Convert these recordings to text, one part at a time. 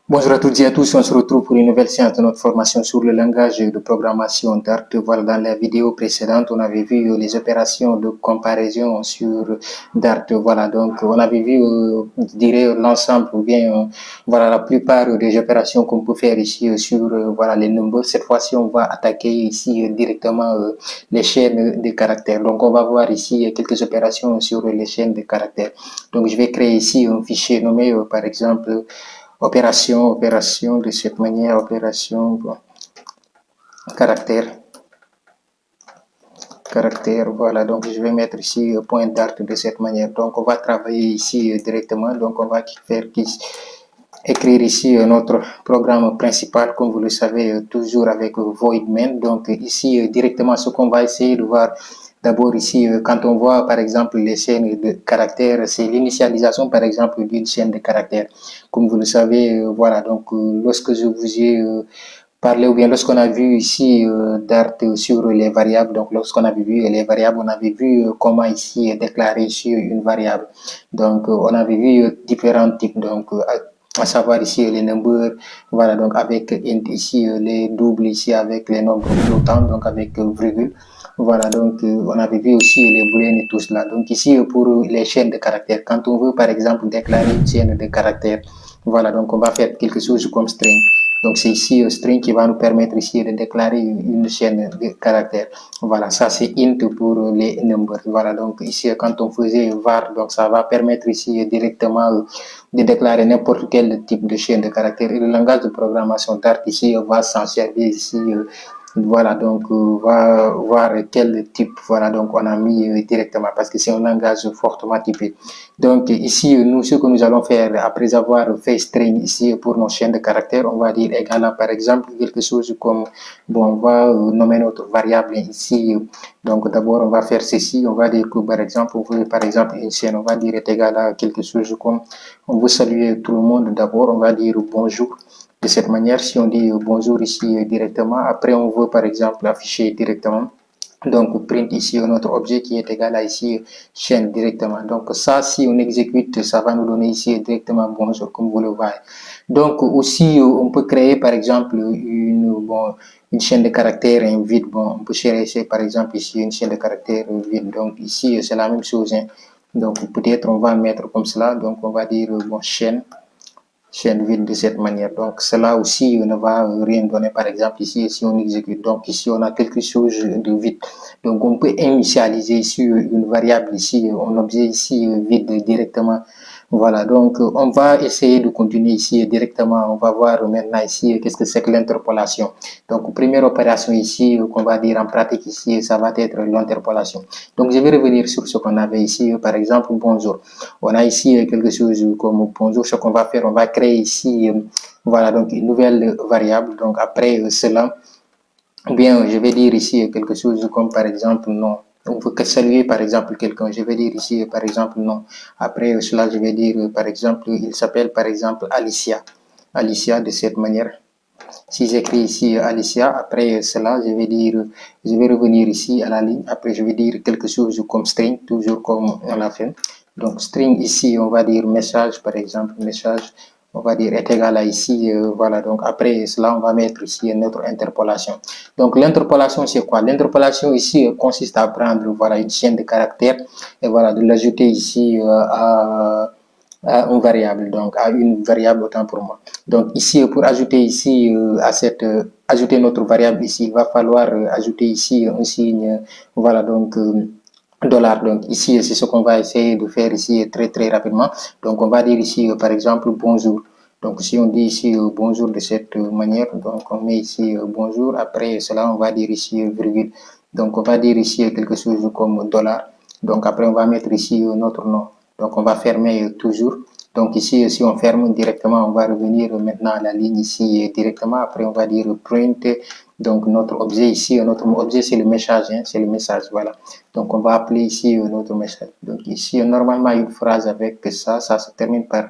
Bonjour à toutes et à tous, on se retrouve pour une nouvelle séance de notre formation sur le langage de programmation Dart. Voilà, dans la vidéo précédente, on avait vu les opérations de comparaison sur Dart. Voilà, donc on avait vu, je dirais, l'ensemble ou bien voilà la plupart des opérations qu'on peut faire ici sur voilà les numbers. Cette fois-ci, on va attaquer ici directement les chaînes de caractères. Donc on va voir ici quelques opérations sur les chaînes de caractères. Donc je vais créer ici un fichier nommé par exemple opération de cette manière, opération, bon, caractère, voilà, donc je vais mettre ici point Dart de cette manière. Donc on va travailler ici directement, donc on va faire écrire ici notre programme principal, comme vous le savez, toujours avec void main. Donc ici directement, ce qu'on va essayer de voir d'abord ici, quand on voit par exemple les chaînes de caractères, c'est l'initialisation par exemple d'une chaîne de caractères. Comme vous le savez, voilà, donc lorsque je vous ai parlé, ou bien lorsqu'on a vu ici Dart sur les variables, donc lorsqu'on avait vu les variables, on avait vu comment ici déclarer sur une variable. Donc on avait vu différents types, donc à savoir ici les numbers, voilà, donc avec ici les doubles, ici avec les nombres flottants, donc avec virgule. Voilà, donc on avait vu aussi les booléennes et tout cela. Donc ici, pour les chaînes de caractères, quand on veut par exemple déclarer une chaîne de caractères, voilà, donc on va faire quelque chose comme string. Donc c'est ici string qui va nous permettre ici de déclarer une chaîne de caractères. Voilà, ça c'est int pour les numbers. Voilà, donc ici quand on faisait var, donc ça va permettre ici directement de déclarer n'importe quel type de chaîne de caractères. Et le langage de programmation Dart ici va s'en servir ici. Voilà, donc on va voir quel type, voilà, donc on a mis directement parce que c'est un langage fortement typé. Donc ici, nous, ce que nous allons faire après avoir fait string ici pour nos chaînes de caractères, on va dire égal à par exemple quelque chose comme, bon, on va nommer notre variable ici. Donc d'abord, on va faire ceci, on va dire que par exemple, on veut par exemple une chaîne, on va dire est égal à quelque chose comme, on veut saluer tout le monde d'abord, on va dire bonjour. De cette manière, si on dit bonjour ici directement, après on veut par exemple afficher directement. Donc, print ici notre objet qui est égal à ici chaîne directement. Donc, ça, si on exécute, ça va nous donner ici directement bonjour, comme vous le voyez. Donc, aussi, on peut créer par exemple une chaîne de caractères vide. Bon, on peut chercher par exemple ici une chaîne de caractères vide. Donc, ici, c'est la même chose. Hein. Donc, peut-être on va mettre comme cela. Donc, on va dire bon, chaîne vide de cette manière. Donc, cela aussi ne va rien donner. Par exemple, ici, si on exécute, donc ici, on a quelque chose de vide. Donc, on peut initialiser ici une variable ici, un objet ici vide directement. Voilà, donc on va essayer de continuer ici directement. On va voir maintenant ici qu'est-ce que c'est que l'interpolation. Donc, première opération ici qu'on va dire en pratique ici, ça va être l'interpolation. Donc, je vais revenir sur ce qu'on avait ici, par exemple, bonjour. On a ici quelque chose comme bonjour. Ce qu'on va faire, on va créer ici, voilà, donc une nouvelle variable. Donc, après cela, bien, je vais dire ici quelque chose comme par exemple non. On veut saluer par exemple quelqu'un. Je vais dire ici par exemple non. Après cela, je vais dire par exemple, il s'appelle par exemple Alicia. Alicia de cette manière. Si j'écris ici Alicia, après cela, je vais revenir ici à la ligne. Après, je vais dire quelque chose comme string, toujours comme on l'a fait. Donc, string ici, on va dire message, par exemple, message, on va dire est égal à ici, voilà. Donc, après cela, on va mettre ici notre interpolation. Donc, l'interpolation, c'est quoi? L'interpolation ici consiste à prendre, voilà, une chaîne de caractères et voilà, de l'ajouter ici à une variable, donc à une variable autant pour moi. Donc ici, pour ajouter ici ajouter notre variable ici, il va falloir ajouter ici un signe, voilà, donc dollar. Donc ici, c'est ce qu'on va essayer de faire ici très rapidement. Donc on va dire ici, par exemple, bonjour. Donc si on dit ici bonjour de cette manière, donc on met ici bonjour, après cela on va dire ici virgule. Donc on va dire ici quelque chose comme dollar. Donc après on va mettre ici notre nom. Donc on va fermer toujours. Donc ici, si on ferme directement, on va revenir maintenant à la ligne ici directement. Après, on va dire print. Donc notre objet ici, notre objet c'est le message, hein, c'est le message, voilà. Donc on va appeler ici notre message. Donc ici, normalement, une phrase avec ça se termine par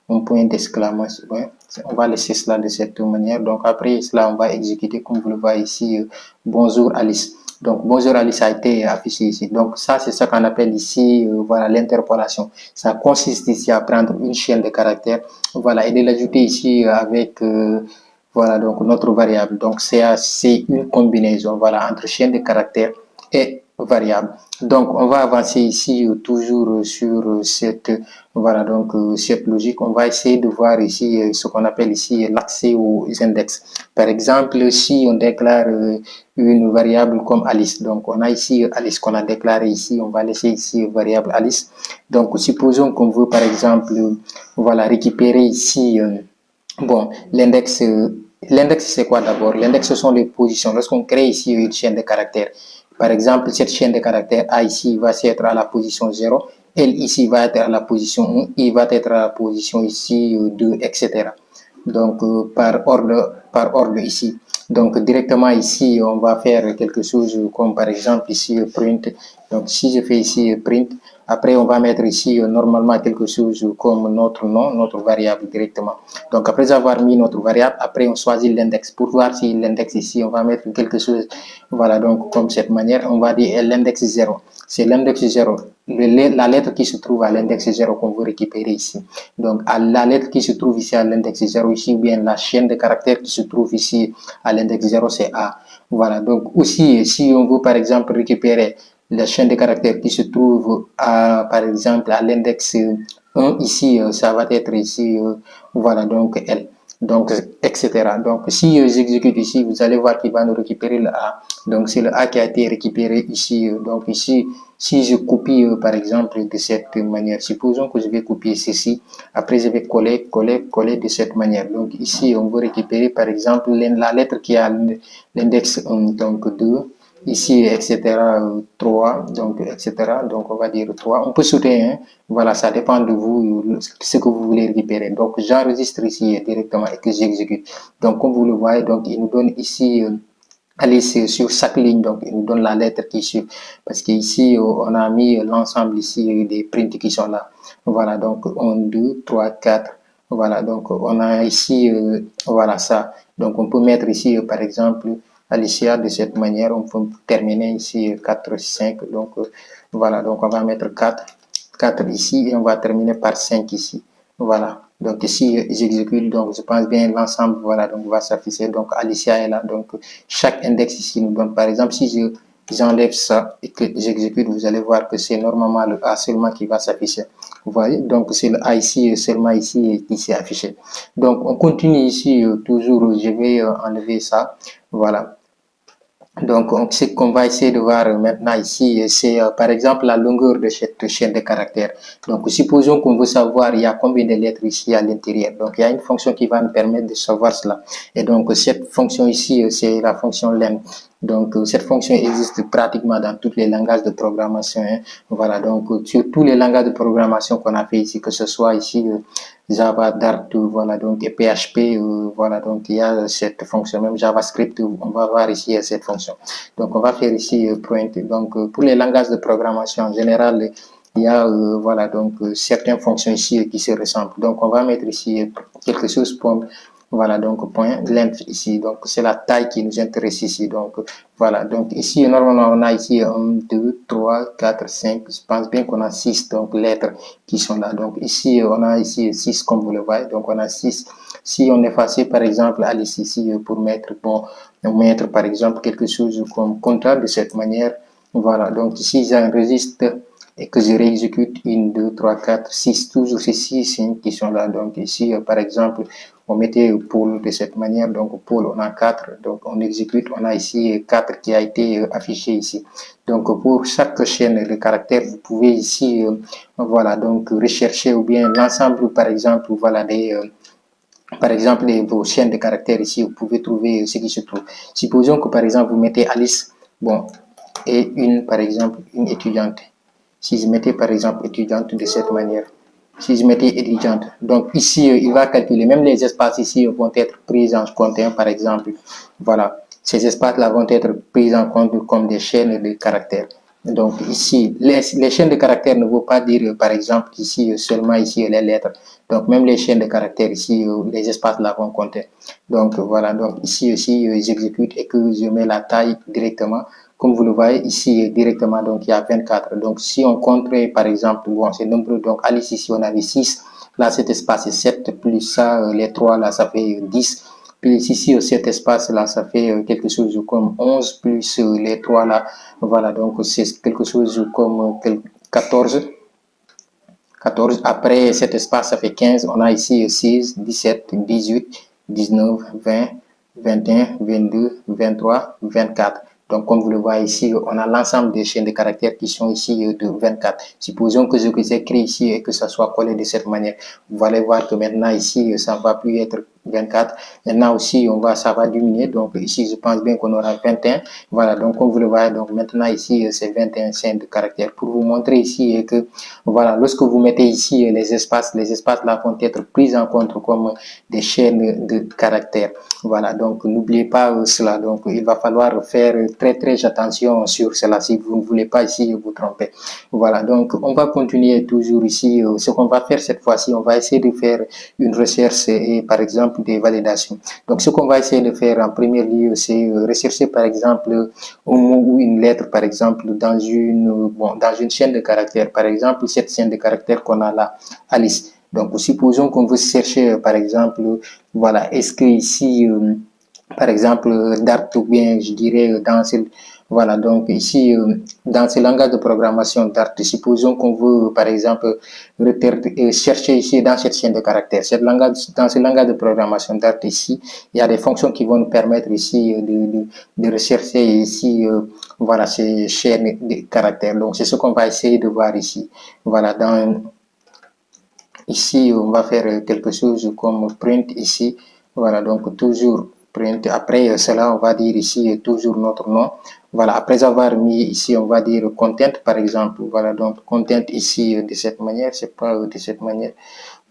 un point d'exclamation. Ouais. On va laisser cela de cette manière. Donc après cela, on va exécuter, comme vous le voyez ici, bonjour Alice. Donc bonjour Alice a été affiché ici. Donc ça, c'est ce qu'on appelle ici, voilà, l'interpolation. Ça consiste ici à prendre une chaîne de caractères, voilà, et de l'ajouter ici avec, voilà, donc notre variable. Donc c'est une combinaison, voilà, entre chaîne de caractères et variable. Donc on va avancer ici toujours sur cette, voilà, donc cette logique. On va essayer de voir ici ce qu'on appelle ici l'accès aux index. Par exemple, si on déclare une variable comme Alice, donc on a ici Alice qu'on a déclaré ici, on va laisser ici variable Alice. Donc supposons qu'on veut par exemple, voilà, récupérer ici, bon, l'index. L'index, c'est quoi d'abord? L'index, ce sont les positions. Lorsqu'on crée ici une chaîne de caractères, par exemple, cette chaîne de caractères A ici va être à la position 0, L ici va être à la position 1, I va être à la position ici 2, etc. Donc, par ordre ici. Donc, directement ici, on va faire quelque chose comme par exemple ici print. Donc, si je fais ici print, après, on va mettre ici normalement quelque chose comme notre nom, notre variable directement. Donc, après avoir mis notre variable, après, on choisit l'index. Pour voir si l'index ici, on va mettre quelque chose, voilà, donc comme cette manière, on va dire l'index 0. C'est l'index 0, la lettre qui se trouve à l'index 0 qu'on veut récupérer ici. Donc, à la lettre qui se trouve ici à l'index 0 ici, ou bien la chaîne de caractères qui se trouve ici à l'index 0, c'est A. Voilà, donc aussi, si on veut par exemple récupérer la chaîne de caractères qui se trouve à, par exemple, à l'index 1, ici, ça va être ici, voilà, donc L. Donc, etc. Donc, si j'exécute ici, vous allez voir qu'il va nous récupérer le A. Donc, c'est le A qui a été récupéré ici. Donc, ici, si je copie, par exemple, de cette manière, supposons que je vais copier ceci. Après, je vais coller de cette manière. Donc, ici, on veut récupérer, par exemple, la lettre qui a l'index 1, donc 2. Ici, etc., 3, donc, etc. Donc, on va dire 3. On peut sauter, hein. Voilà, ça dépend de vous, ce que vous voulez récupérer. Donc, j'enregistre ici directement et que j'exécute. Donc, comme vous le voyez, donc, il nous donne ici, Alice sur chaque ligne, donc, il nous donne la lettre qui suit. Parce qu'ici, on a mis l'ensemble ici des prints qui sont là. Voilà, donc, 1, 2, 3, 4. Voilà, donc, on a ici, voilà ça. Donc, on peut mettre ici, par exemple, Alicia de cette manière. On peut terminer ici 4, 5. Donc, voilà, donc, on va mettre 4 ici et on va terminer par 5 ici. Voilà. Donc ici, j'exécute, donc je pense bien l'ensemble, voilà, donc va s'afficher. Donc Alicia est là. Donc chaque index ici nous donne, par exemple, si j'enlève ça et que j'exécute, vous allez voir que c'est normalement le A seulement qui va s'afficher. Vous voyez, donc c'est le A ici, seulement ici qui s'est affiché. Donc on continue ici, toujours, je vais enlever ça. Voilà. Donc, ce qu'on va essayer de voir maintenant ici, c'est par exemple la longueur de cette chaîne de caractères. Donc, supposons qu'on veut savoir il y a combien de lettres ici à l'intérieur. Donc, il y a une fonction qui va nous permettre de savoir cela. Et donc, cette fonction ici, c'est la fonction len. Donc, cette fonction existe pratiquement dans tous les langages de programmation, hein. Voilà, donc sur tous les langages de programmation qu'on a fait ici, que ce soit ici Java, Dart, voilà, donc et PHP, voilà, donc il y a cette fonction, même JavaScript, on va voir ici cette fonction. Donc, on va faire ici print. Donc, pour les langages de programmation en général, il y a, voilà, donc certaines fonctions ici qui se ressemblent. Donc, on va mettre ici quelque chose comme, voilà, donc point length ici. Donc, c'est la taille qui nous intéresse ici. Donc, voilà. Donc, ici, normalement, on a ici 1, 2, 3, 4, 5. Je pense bien qu'on a 6 donc, lettres qui sont là. Donc, ici, on a ici 6 comme vous le voyez. Donc, on a 6. Si on effaçait, par exemple, Alice ici pour mettre, bon, mettre, par exemple, quelque chose comme comptable de cette manière. Voilà. Donc, ici, j'enregistre et que je réexécute 1, 2, 3, 4, 6, toujours ces 6 qui sont là. Donc, ici, par exemple, on mettait pôle de cette manière, donc pôle on a 4, donc on exécute, on a ici 4 qui a été affiché ici. Donc pour chaque chaîne de caractères, vous pouvez ici, voilà, donc rechercher ou bien l'ensemble, par exemple, voilà, par exemple, vos chaînes de caractères ici, vous pouvez trouver ce qui se trouve. Supposons que par exemple, vous mettez Alice, bon, et par exemple, une étudiante. Si je mettais par exemple étudiante de cette manière, si je mettais étudiante, donc ici, il va calculer, même les espaces ici vont être pris en compte, hein, par exemple, voilà, ces espaces-là vont être pris en compte comme des chaînes de caractères. Donc ici, les chaînes de caractères ne vont pas dire, par exemple, ici, seulement ici, les lettres. Donc même les chaînes de caractères ici, les espaces là vont compter. Donc voilà, donc ici aussi, j'exécute et que je mets la taille directement. comme vous le voyez ici directement, donc il y a 24. Donc si on compte par exemple, bon, c'est nombreux, donc Alice ici on avait 6, là cet espace est 7, plus ça, les 3 là ça fait 10. Puis ici, cet espace-là, ça fait quelque chose comme 11, plus les 3 là, voilà, donc c'est quelque chose comme 14. 14. Après cet espace, ça fait 15. On a ici 6, 17, 18, 19, 20, 21, 22, 23, 24. Donc, comme vous le voyez ici, on a l'ensemble des chaînes de caractères qui sont ici de 24. Supposons que ce que j'écris ici et que ça soit collé de cette manière. Vous allez voir que maintenant ici, ça ne va plus être 24. Maintenant aussi, ça va diminuer. Donc ici, je pense bien qu'on aura 21. Voilà, donc comme vous le voyez, donc maintenant ici, c'est 21 chaînes de caractères. Pour vous montrer ici que, voilà, lorsque vous mettez ici les espaces là vont être pris en compte comme des chaînes de caractères. Voilà, donc n'oubliez pas cela. Donc il va falloir faire très attention sur cela si vous ne voulez pas ici vous tromper. Voilà, donc on va continuer toujours ici. Ce qu'on va faire cette fois-ci, on va essayer de faire une recherche et par exemple des validations. Donc ce qu'on va essayer de faire en premier lieu, c'est rechercher par exemple un mot ou une lettre par exemple dans une chaîne de caractères. Par exemple, cette chaîne de caractères qu'on a là, Alice. Donc supposons qu'on veut chercher par exemple, voilà, est-ce que ici par exemple, Dart ou bien je dirais voilà, donc ici, dans ce langage de programmation Dart, supposons qu'on veut, par exemple, chercher ici dans cette chaîne de caractères. Dans ce langage de programmation Dart ici, il y a des fonctions qui vont nous permettre ici de rechercher ici, voilà, ces chaînes de caractères. Donc, c'est ce qu'on va essayer de voir ici. Voilà, ici, on va faire quelque chose comme print ici. Voilà, donc toujours print. Après cela, on va dire ici toujours notre nom. Voilà, après avoir mis ici, on va dire content par exemple. Voilà, donc content ici de cette manière, c'est pas de cette manière.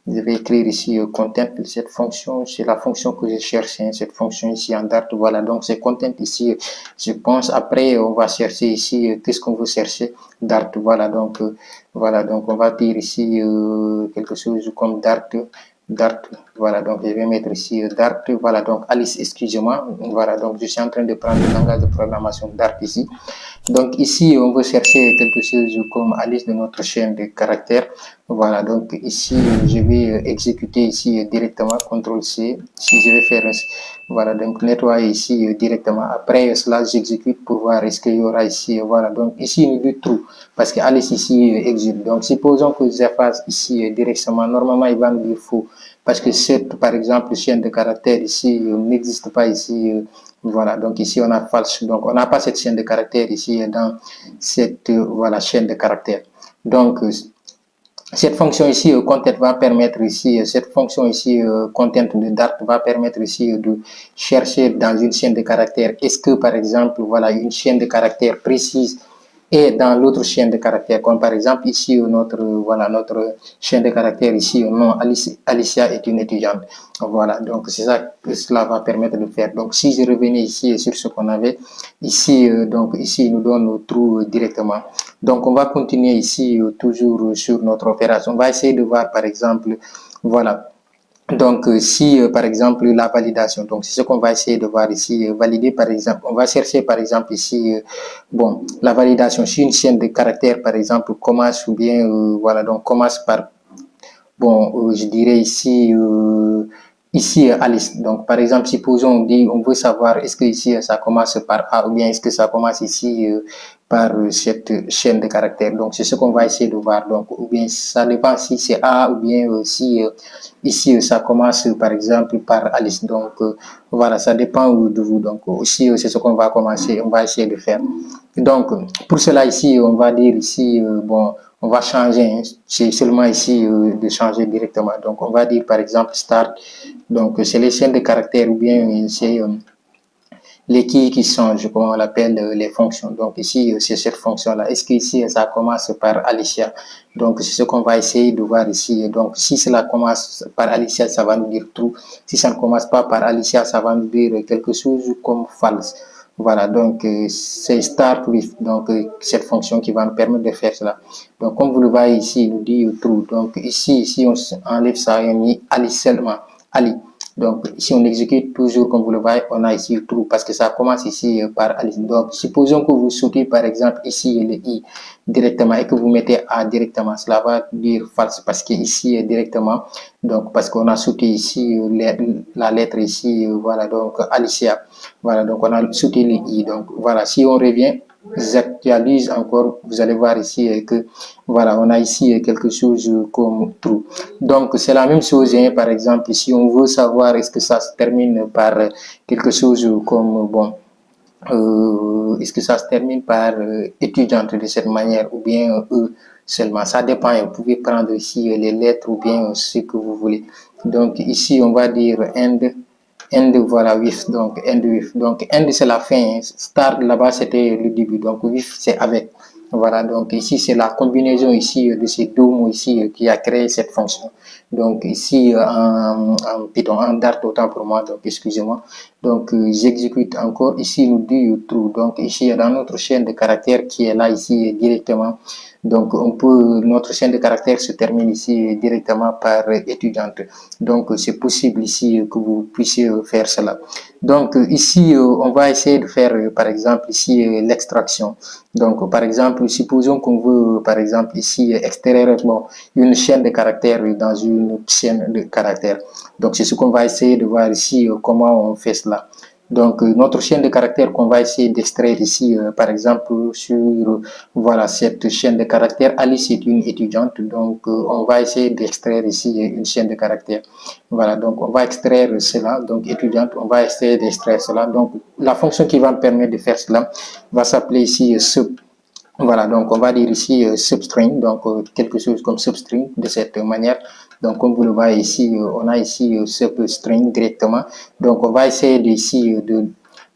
Je vais écrire ici content, cette fonction, c'est la fonction que je cherche, hein, cette fonction ici en Dart. Voilà, donc c'est content ici, je pense. Après, on va chercher ici, qu'est-ce qu'on veut chercher? Dart, voilà, donc on va dire ici quelque chose comme Dart. Dart, voilà, donc je vais mettre ici Dart, voilà, donc Alice, excusez-moi, voilà, donc je suis en train de prendre le langage de programmation Dart ici. Donc ici, on veut chercher quelque chose comme Alice de notre chaîne de caractères. Voilà, donc ici, je vais exécuter ici directement, CTRL-C. Si je vais faire, voilà, donc nettoyer ici directement. Après cela, j'exécute pour voir est-ce qu'il y aura ici, voilà, donc ici, il me dit true, parce que Alice ici existe. Donc supposons que j'efface ici directement, normalement, il va me dire faux, parce que cette, par exemple, chaîne de caractères ici n'existe pas ici. Voilà, donc ici on a false, donc on n'a pas cette chaîne de caractères ici dans cette voilà, chaîne de caractères. Donc cette fonction ici content va permettre ici, cette fonction ici content de Dart va permettre ici de chercher dans une chaîne de caractères. Est-ce que par exemple, voilà, une chaîne de caractères précise et dans l'autre chaîne de caractères, comme par exemple ici notre chaîne de caractères ici, non, Alicia est une étudiante. Voilà, donc c'est ça que cela va permettre de faire. Donc si je revenais ici sur ce qu'on avait ici, donc ici il nous donne true directement. Donc on va continuer ici toujours sur notre opération. On va essayer de voir par exemple, voilà. Donc, si par exemple la validation, donc c'est ce qu'on va essayer de voir ici, valider par exemple, on va chercher par exemple ici, bon, la validation, si une chaîne de caractères par exemple commence ou bien, voilà, donc commence par, bon, je dirais ici Alice. Donc, par exemple, supposons on dit, on veut savoir est-ce que ici ça commence par A ou bien est-ce que ça commence ici par cette chaîne de caractères. Donc, c'est ce qu'on va essayer de voir. Donc, ou bien ça dépend si c'est A ou bien si ici ça commence par exemple par Alice. Donc, voilà, ça dépend de vous. Donc, aussi, c'est ce qu'on va commencer, on va essayer de faire. Donc, pour cela ici, on va dire ici, bon, on va changer, hein, c'est seulement ici de changer directement. Donc, on va dire par exemple start. Donc, c'est les chaînes de caractères ou bien c'est les qui changent, comme on l'appelle les fonctions. Donc, ici, c'est cette fonction-là. Est-ce qu'ici, ça commence par Alicia? Donc, c'est ce qu'on va essayer de voir ici. Donc, si cela commence par Alicia, ça va nous dire true. Si ça ne commence pas par Alicia, ça va nous dire quelque chose comme false. Voilà, donc c'est start with, donc cette fonction qui va nous permettre de faire cela. Donc, comme vous le voyez ici, il nous dit true. Donc, ici on enlève ça et on met Ali seulement. Ali. Donc, ici, on exécute toujours, comme vous le voyez, on a ici true parce que ça commence ici par Alice. Donc, supposons que vous sautez, par exemple, ici le I directement et que vous mettez A directement. Cela va dire false parce que ici, directement, donc, parce qu'on a sauté ici la lettre ici, voilà, donc, Alicia. Voilà, donc, on a sauté le I. Donc, voilà, si on revient, j'actualise encore, vous allez voir ici que voilà, on a ici quelque chose comme true. Donc c'est la même chose, hein, par exemple, si on veut savoir est-ce que ça se termine par quelque chose comme bon, est-ce que ça se termine par étudiante de cette manière ou bien seulement, ça dépend, vous pouvez prendre ici les lettres ou bien ce que vous voulez. Donc ici on va dire end voilà with, donc end with, donc end c'est la fin, start là-bas c'était le début, donc with c'est avec, voilà, donc ici c'est la combinaison ici de ces deux mots ici qui a créé cette fonction. Donc ici en Dart autant pour moi, donc excusez-moi. Donc j'exécute encore, ici nous dit true, donc ici dans notre chaîne de caractères qui est là ici directement. Donc, notre chaîne de caractères se termine ici directement par étudiante. Donc, c'est possible ici que vous puissiez faire cela. Donc, ici, on va essayer de faire, par exemple, ici, l'extraction. Donc, par exemple, supposons qu'on veut, par exemple, ici, extraire une chaîne de caractères dans une chaîne de caractères. Donc, c'est ce qu'on va essayer de voir ici, comment on fait cela. Donc, notre chaîne de caractères qu'on va essayer d'extraire ici, par exemple, sur voilà, cette chaîne de caractères. Alice est une étudiante, donc on va essayer d'extraire ici une chaîne de caractères. Voilà, donc on va extraire cela, donc étudiante, on va essayer d'extraire cela. Donc, la fonction qui va me permettre de faire cela va s'appeler ici sub. Voilà, donc on va dire ici substring, donc quelque chose comme substring de cette manière. Donc comme vous le voyez ici, on a ici substring directement. Donc on va essayer ici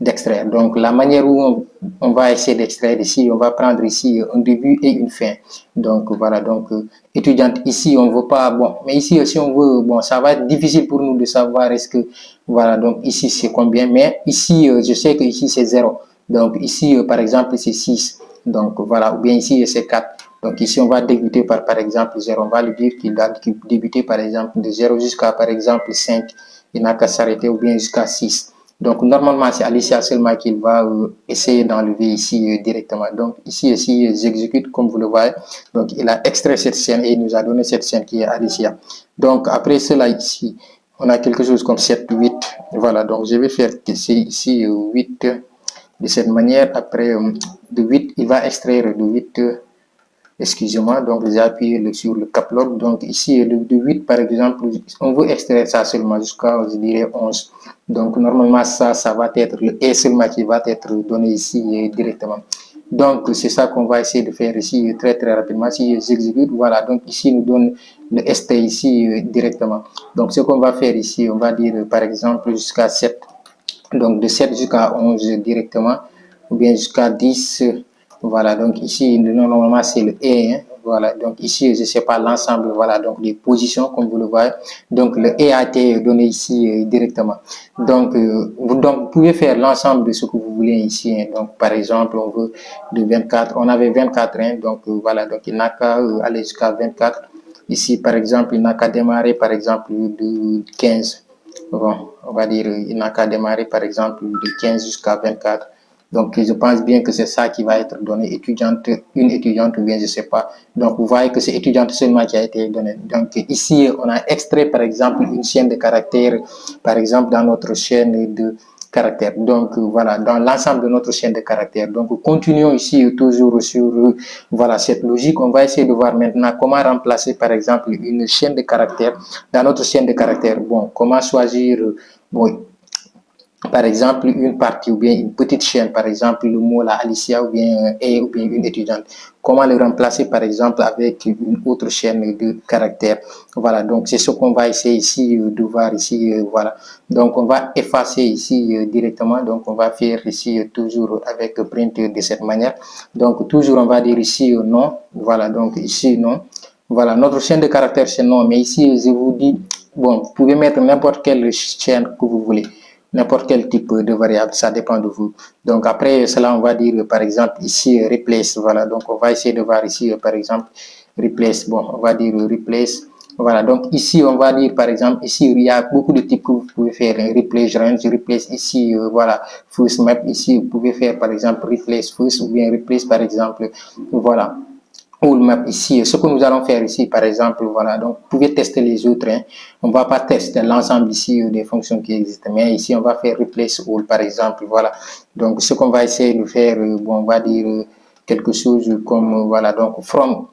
d'extraire. Donc la manière où on va essayer d'extraire ici, on va prendre ici un début et une fin. Donc voilà, donc étudiante ici, on veut pas, bon, mais ici si on veut, bon, ça va être difficile pour nous de savoir est-ce que, voilà, donc ici c'est combien, mais ici je sais que ici c'est 0. Donc ici par exemple c'est 6. Donc voilà, ou bien ici c'est 4. Donc ici on va débuter par exemple 0. On va lui dire qu'il a débuté par exemple de 0 jusqu'à par exemple 5. Il n'a qu'à s'arrêter ou bien jusqu'à 6. Donc normalement c'est Alicia seulement qu'il va essayer d'enlever ici directement. Donc ici j'exécute comme vous le voyez. Donc il a extrait cette chaîne et il nous a donné cette chaîne qui est Alicia. Donc après cela ici, on a quelque chose comme 7, 8. Voilà, donc je vais faire ici 8 de cette manière. Après de 8, il va extraire de 8, excusez-moi, donc j'ai appuyé sur le cap lock. Donc ici, de 8 par exemple, on veut extraire ça seulement jusqu'à, je dirais, 11. Donc normalement, ça va être le et seulement qui va être donné ici directement. Donc c'est ça qu'on va essayer de faire ici très rapidement. Si j'exécute, voilà, donc ici nous donne le ST ici directement. Donc ce qu'on va faire ici, on va dire par exemple jusqu'à 7. Donc de 7 jusqu'à 11 directement, ou bien jusqu'à 10. Voilà, donc ici, normalement, c'est le et. Hein. Voilà, donc ici, je ne sais pas l'ensemble, voilà, donc des positions, comme vous le voyez. Donc le et a été donné ici directement. Donc, vous pouvez faire l'ensemble de ce que vous voulez ici. Hein. Donc, par exemple, on veut de 24, on avait 24, hein, donc voilà, donc il n'a qu'à aller jusqu'à 24. Ici, par exemple, il n'a qu'à démarrer, par exemple, de 15. Bon, on va dire, il n'a qu'à démarrer par exemple de 15 jusqu'à 24. Donc, je pense bien que c'est ça qui va être donné, une étudiante ou bien je ne sais pas. Donc, vous voyez que c'est étudiante seulement qui a été donné. Donc, ici, on a extrait par exemple une chaîne de caractères, par exemple dans notre chaîne de caractères. Donc, voilà, dans l'ensemble de notre chaîne de caractères. Donc, continuons ici toujours sur voilà, cette logique. On va essayer de voir maintenant comment remplacer par exemple une chaîne de caractères dans notre chaîne de caractères. Bon, comment choisir, bon, par exemple, une partie ou bien une petite chaîne, par exemple, le mot là, Alicia ou bien une étudiante. Comment le remplacer, par exemple, avec une autre chaîne de caractères. Voilà, donc c'est ce qu'on va essayer ici de voir ici. Voilà, donc on va effacer ici directement. Donc on va faire ici toujours avec print de cette manière. Donc toujours on va dire ici non. Voilà, donc ici non. Voilà, notre chaîne de caractères c'est non, mais ici je vous dis, bon, vous pouvez mettre n'importe quelle chaîne que vous voulez. N'importe quel type de variable, ça dépend de vous. Donc après cela, on va dire par exemple ici replace. Voilà, donc on va essayer de voir ici par exemple replace. Bon, on va dire replace. Voilà, donc ici, on va dire par exemple, ici, il y a beaucoup de types que vous pouvez faire. Replace range, replace ici, voilà, first map. Ici, vous pouvez faire par exemple replace first ou bien replace par exemple, voilà, all map ici. Ce que nous allons faire ici, par exemple, voilà, donc vous pouvez tester les autres. Hein. On ne va pas tester l'ensemble ici des fonctions qui existent, mais ici, on va faire replace all par exemple, voilà. Donc, ce qu'on va essayer de faire, bon, on va dire quelque chose comme, voilà, donc from.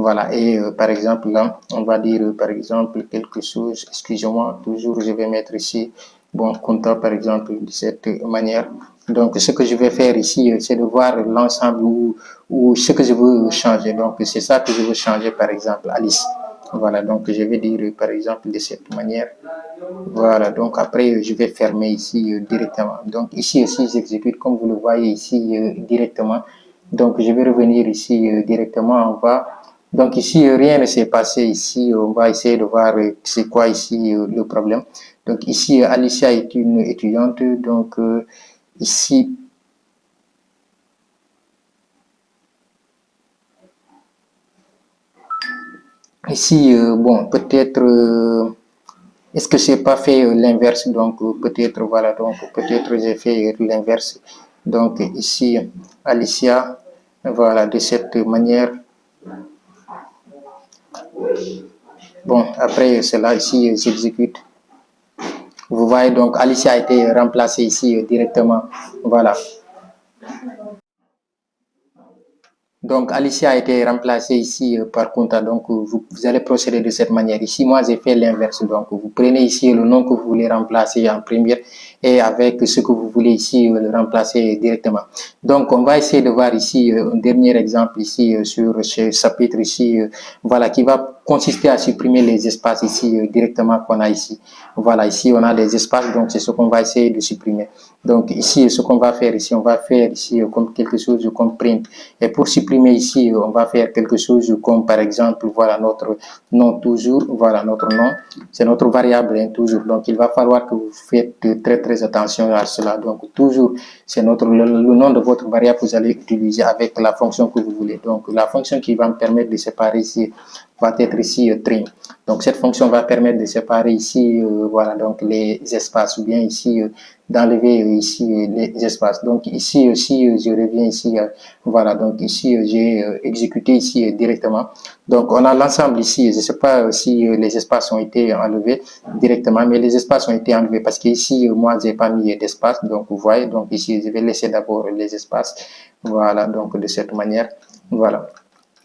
Voilà, et par exemple, là, on va dire par exemple quelque chose, excusez-moi, toujours je vais mettre ici, bon, compteur par exemple de cette manière. Donc, ce que je vais faire ici, c'est de voir l'ensemble ou ce que je veux changer. Donc, c'est ça que je veux changer, par exemple, Alice. Voilà, donc je vais dire par exemple de cette manière. Voilà, donc après, je vais fermer ici directement. Donc, ici aussi, j'exécute comme vous le voyez ici directement. Donc, je vais revenir ici directement en bas. Donc ici, rien ne s'est passé ici. On va essayer de voir c'est quoi ici le problème. Donc ici, Alicia est une étudiante. Donc ici, bon, peut-être, est-ce que j'ai pas fait l'inverse? Donc peut-être, voilà, donc peut-être j'ai fait l'inverse. Donc ici, Alicia, voilà, de cette manière. Bon, après cela, ici, j'exécute. Vous voyez, donc Alicia a été remplacée ici directement. Voilà. Donc Alicia a été remplacée ici par Kunta. Donc vous allez procéder de cette manière. Ici, moi, j'ai fait l'inverse. Donc vous prenez ici le nom que vous voulez remplacer en première et avec ce que vous voulez ici le remplacer directement. Donc on va essayer de voir ici un dernier exemple ici sur ce chapitre ici, voilà, qui va consister à supprimer les espaces ici directement qu'on a ici. Voilà, ici on a des espaces, donc c'est ce qu'on va essayer de supprimer. Donc ici, ce qu'on va faire ici, on va faire ici comme quelque chose comme print. Et pour supprimer ici, on va faire quelque chose comme par exemple, voilà notre nom toujours, voilà notre nom, c'est notre variable hein, toujours. Donc il va falloir que vous faites très attention à cela. Donc toujours, c'est le nom de votre variable que vous allez utiliser avec la fonction que vous voulez. Donc la fonction qui va me permettre de séparer ici va être ici trim. Donc cette fonction va permettre de séparer ici, voilà, donc les espaces ou bien ici d'enlever ici les espaces. Donc ici aussi, je reviens ici, voilà, donc ici j'ai exécuté ici directement. Donc on a l'ensemble ici, je ne sais pas si les espaces ont été enlevés directement, mais les espaces ont été enlevés parce qu'ici, moi, j'ai pas mis d'espace. Donc vous voyez, donc ici, je vais laisser d'abord les espaces. Voilà, donc de cette manière, voilà.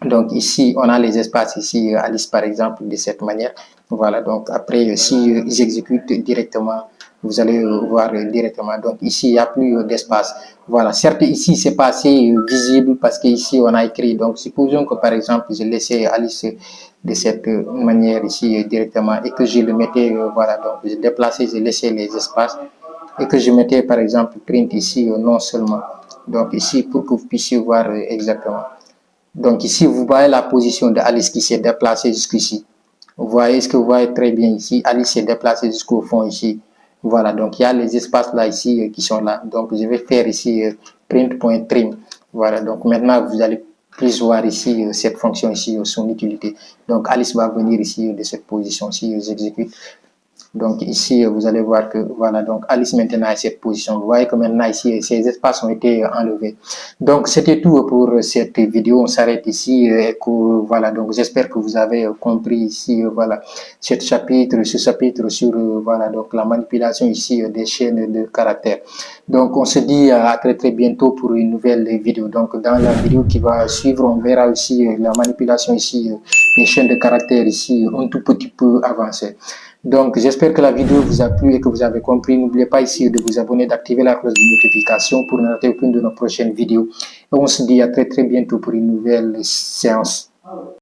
Donc ici, on a les espaces ici, Alice par exemple, de cette manière. Voilà, donc après, si j'exécute directement, vous allez voir directement. Donc ici, il n'y a plus d'espace. Voilà, certes, ici, c'est pas assez visible parce qu'ici, on a écrit. Donc, supposons que par exemple, je laissais Alice de cette manière ici directement et que je le mettais, voilà, donc je déplaçais, je laissais les espaces et que je mettais par exemple print ici, non seulement. Donc ici, pour que vous puissiez voir exactement. Donc ici, vous voyez la position de Alice qui s'est déplacée jusqu'ici. Vous voyez ce que vous voyez très bien ici. Alice s'est déplacée jusqu'au fond ici. Voilà, donc il y a les espaces là ici qui sont là. Donc je vais faire ici print.trim. Voilà, donc maintenant vous allez plus voir ici cette fonction ici, son utilité. Donc Alice va venir ici de cette position ici, j'exécute. Donc ici, vous allez voir que voilà, donc Alice maintenant à cette position. Vous voyez que maintenant ici, ces espaces ont été enlevés. Donc c'était tout pour cette vidéo. On s'arrête ici. Et que, voilà, donc j'espère que vous avez compris ici, voilà, ce chapitre sur voilà, donc la manipulation ici des chaînes de caractères. Donc on se dit à très bientôt pour une nouvelle vidéo. Donc dans la vidéo qui va suivre, on verra aussi la manipulation ici des chaînes de caractères ici un tout petit peu avancé. Donc, j'espère que la vidéo vous a plu et que vous avez compris. N'oubliez pas ici de vous abonner, d'activer la cloche de notification pour ne rater aucune de nos prochaines vidéos. Et on se dit à très bientôt pour une nouvelle séance.